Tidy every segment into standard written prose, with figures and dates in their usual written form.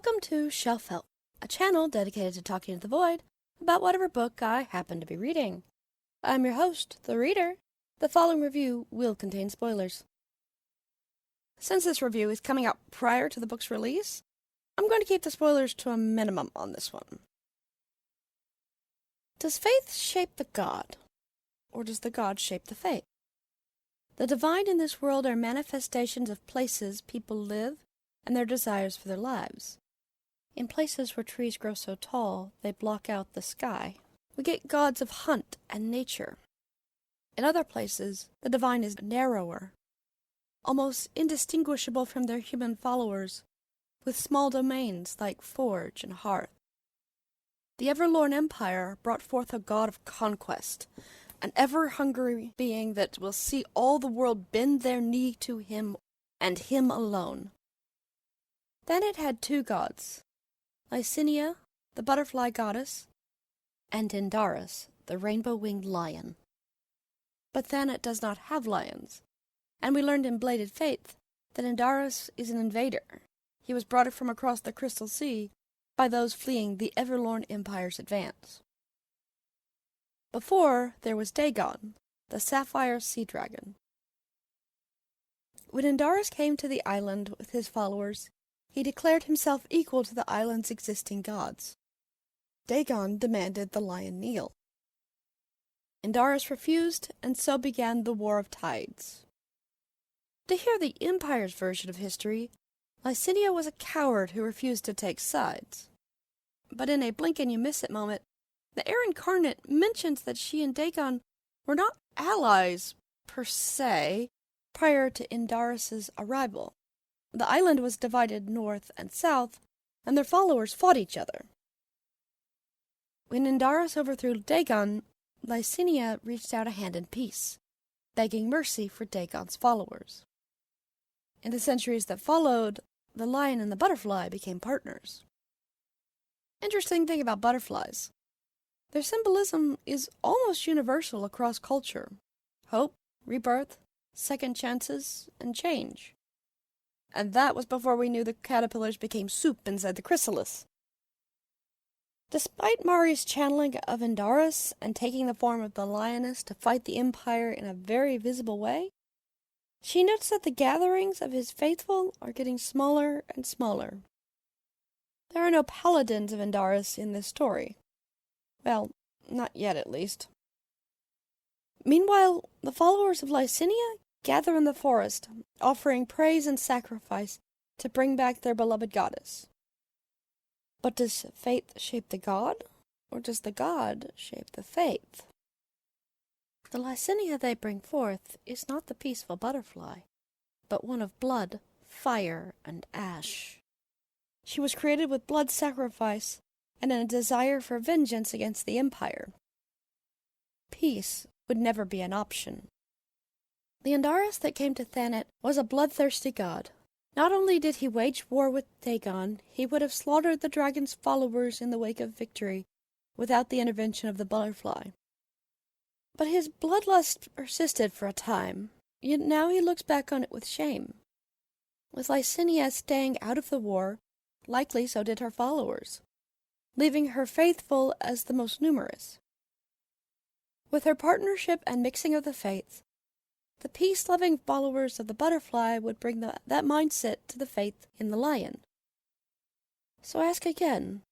Welcome to Shelf Help, a channel dedicated to talking to the void about whatever book I happen to be reading. I'm your host, the reader. The following review will contain spoilers. Since this review is coming out prior to the book's release, I'm going to keep the spoilers to a minimum on this one. Does faith shape the god, or does the god shape the faith? The divine in this world are manifestations of places people live and their desires for their lives. In places where trees grow so tall they block out the sky, we get gods of hunt and nature. In other places, the divine is narrower, almost indistinguishable from their human followers, with small domains like forge and hearth. The Everlorn Empire brought forth a god of conquest, an ever-hungry being that will see all the world bend their knee to him and him alone. Then it had two gods, Lycinia, the butterfly goddess, and Indaris, the rainbow-winged lion. But Thanet does not have lions, and we learned in Bladed Faith that Indaris is an invader. He was brought from across the Crystal Sea by those fleeing the Everlorn Empire's advance. Before, there was Dagon, the Sapphire sea dragon. When Indaris came to the island with his followers, he declared himself equal to the island's existing gods. Dagon demanded the lion kneel. Indaris refused, and so began the War of Tides. To hear the Empire's version of history, Lycinia was a coward who refused to take sides. But in a blink-and-you-miss-it moment, the Heir Incarnate mentions that she and Dagon were not allies, per se, prior to Indaris' arrival. The island was divided north and south, and their followers fought each other. When Indaris overthrew Dagon, Lycinia reached out a hand in peace, begging mercy for Dagon's followers. In the centuries that followed, the lion and the butterfly became partners. Interesting thing about butterflies. Their symbolism is almost universal across culture. Hope, rebirth, second chances, and change. And that was before we knew the caterpillars became soup inside the chrysalis. Despite Mari's channeling of Indaris and taking the form of the lioness to fight the Empire in a very visible way, she notes that the gatherings of his faithful are getting smaller and smaller. There are no paladins of Indaris in this story. Well, not yet at least. Meanwhile, the followers of Lycinia gather in the forest, offering praise and sacrifice to bring back their beloved goddess. But does faith shape the god, or does the god shape the faith? The Lycinia they bring forth is not the peaceful butterfly, but one of blood, fire, and ash. She was created with blood sacrifice and a desire for vengeance against the Empire. Peace would never be an option. The Indaris that came to Thanet was a bloodthirsty god. Not only did he wage war with Dagon, he would have slaughtered the dragon's followers in the wake of victory without the intervention of the butterfly. But his bloodlust persisted for a time, yet now he looks back on it with shame. With Lycinia staying out of the war, likely so did her followers, leaving her faithful as the most numerous. With her partnership and mixing of the faiths, the peace-loving followers of the butterfly would bring that mindset to the faith in the lion. So ask again,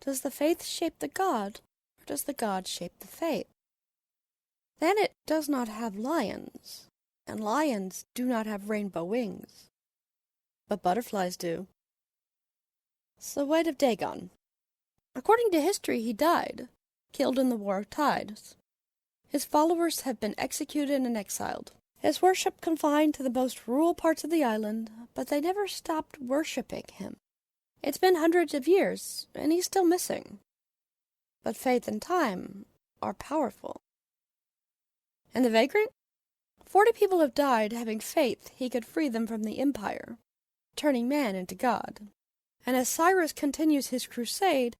does the faith shape the god, or does the god shape the faith? Thanet does not have lions, and lions do not have rainbow wings. But butterflies do. So Weight of Dagon. According to history, he died, killed in the War of Tides. His followers have been executed and exiled. His worship confined to the most rural parts of the island, but they never stopped worshipping him. It's been hundreds of years, and he's still missing. But faith and time are powerful. And the Vagrant? 40 people have died having faith he could free them from the Empire, turning man into God. And as Cyrus continues his crusade,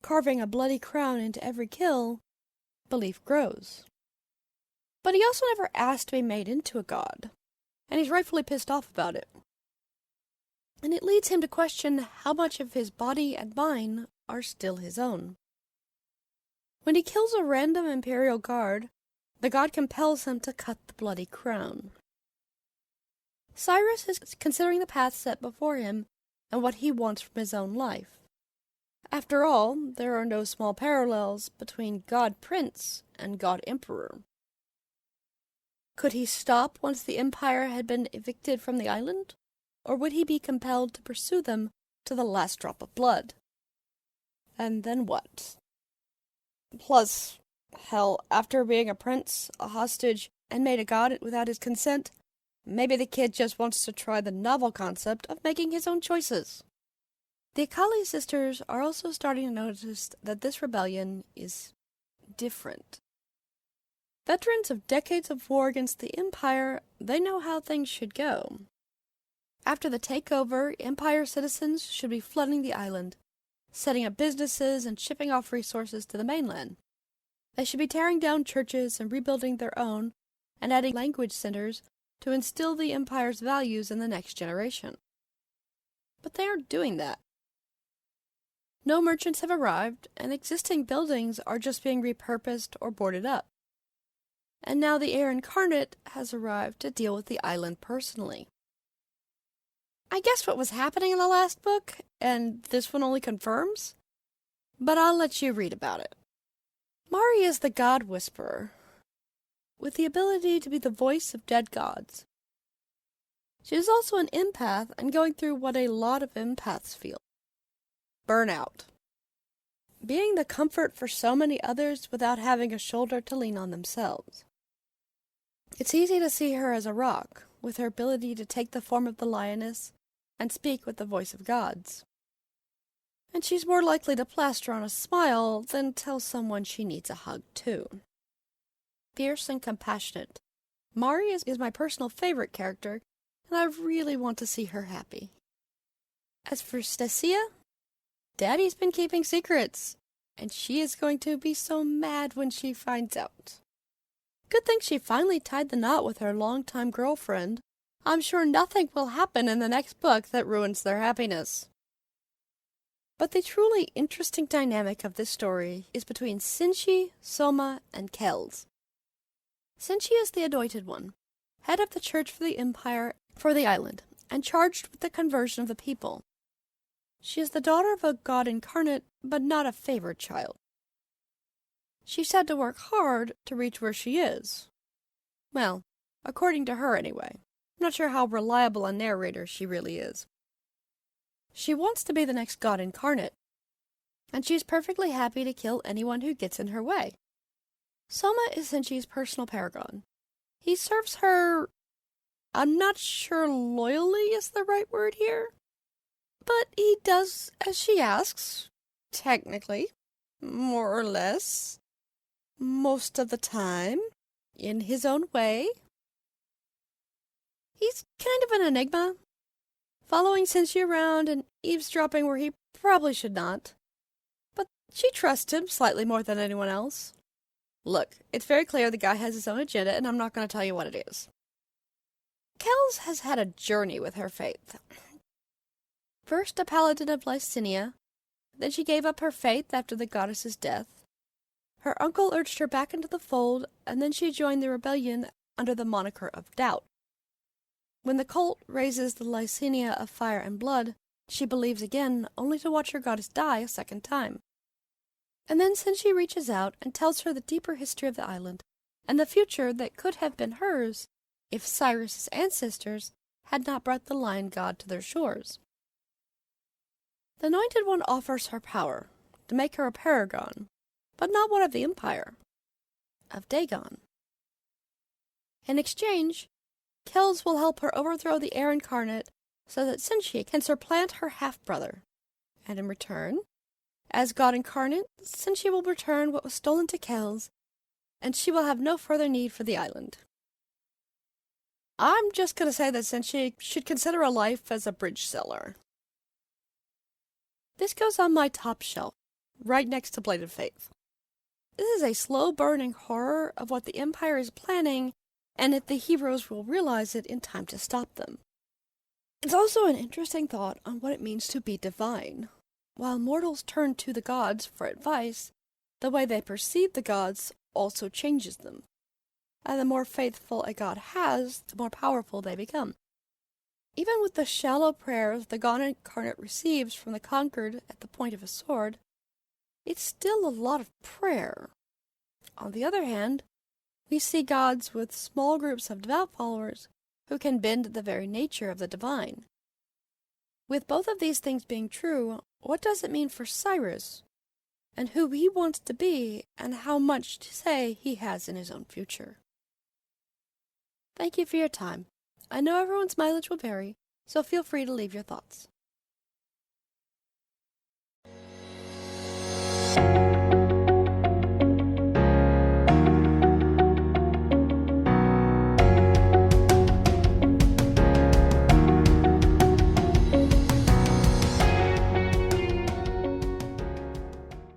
carving a bloody crown into every kill, belief grows. But he also never asked to be made into a god, and he's rightfully pissed off about it. and it leads him to question how much of his body and mind are still his own. When he kills a random imperial guard, the god compels him to cut the bloody crown. Cyrus is considering the path set before him and what he wants from his own life. After all, there are no small parallels between God Prince and God Emperor. Could he stop once the Empire had been evicted from the island, or would he be compelled to pursue them to the last drop of blood? And then what? Plus, hell, after being a prince, a hostage, and made a god without his consent, maybe the kid just wants to try the novel concept of making his own choices. The Akali sisters are also starting to notice that this rebellion is different. Veterans of decades of war against the Empire, they know how things should go. After the takeover, Empire citizens should be flooding the island, setting up businesses and shipping off resources to the mainland. They should be tearing down churches and rebuilding their own, and adding language centers to instill the Empire's values in the next generation. But they aren't doing that. No merchants have arrived, and existing buildings are just being repurposed or boarded up. And now the heir incarnate has arrived to deal with the island personally. I guess what was happening in the last book, and this one only confirms, but I'll let you read about it. Mari is the God Whisperer, with the ability to be the voice of dead gods. She is also an empath and going through what a lot of empaths feel. Burnout. Being the comfort for so many others without having a shoulder to lean on themselves. It's easy to see her as a rock, with her ability to take the form of the lioness and speak with the voice of gods. And she's more likely to plaster on a smile than tell someone she needs a hug too. Fierce and compassionate, Mari is my personal favorite character, and I really want to see her happy. As for Stacia, Daddy's been keeping secrets, and she is going to be so mad when she finds out. Good thing she finally tied the knot with her longtime girlfriend. I'm sure nothing will happen in the next book that ruins their happiness. But the truly interesting dynamic of this story is between Sinchi, Soma, and Kells. Sinchi is the Anointed One, head of the church for the Empire for the island, and charged with the conversion of the people. She is the daughter of a god incarnate, but not a favored child. She's had to work hard to reach where she is. Well, according to her anyway. I'm not sure how reliable a narrator she really is. She wants to be the next god incarnate, and she's perfectly happy to kill anyone who gets in her way. Soma is Sinchi's personal paragon. He serves her, I'm not sure loyally is the right word here, but he does as she asks, technically, more or less, most of the time, in his own way. He's kind of an enigma, following Sinchi around and eavesdropping where he probably should not. But she trusts him slightly more than anyone else. Look, it's very clear the guy has his own agenda, and I'm not going to tell you what it is. Kells has had a journey with her faith. First a paladin of Lycinia, then she gave up her faith after the goddess's death. Her uncle urged her back into the fold, and then she joined the rebellion under the moniker of Doubt. When the cult raises the Lycinia of fire and blood, she believes again, only to watch her goddess die a second time. And then Sinchi reaches out and tells her the deeper history of the island, and the future that could have been hers if Cyrus's ancestors had not brought the lion god to their shores. The Anointed One offers her power, to make her a paragon, but not one of the Empire, of Dagon. In exchange, Kells will help her overthrow the heir incarnate so that Sinchi can supplant her half-brother, and in return, as God incarnate, Sinchi will return what was stolen to Kells, and she will have no further need for the island. I'm just going to say that Sinchi should consider a life as a bridge seller. This goes on my top shelf, right next to Blade of Faith. This is a slow-burning horror of what the Empire is planning, and if the heroes will realize it in time to stop them. It's also an interesting thought on what it means to be divine. While mortals turn to the gods for advice, the way they perceive the gods also changes them. And the more faithful a god has, the more powerful they become. Even with the shallow prayers the god incarnate receives from the conquered at the point of a sword, it's still a lot of prayer. On the other hand, we see gods with small groups of devout followers who can bend the very nature of the divine. With both of these things being true, what does it mean for Cyrus, and who he wants to be, and how much to say he has in his own future? Thank you for your time. I know everyone's mileage will vary, so feel free to leave your thoughts.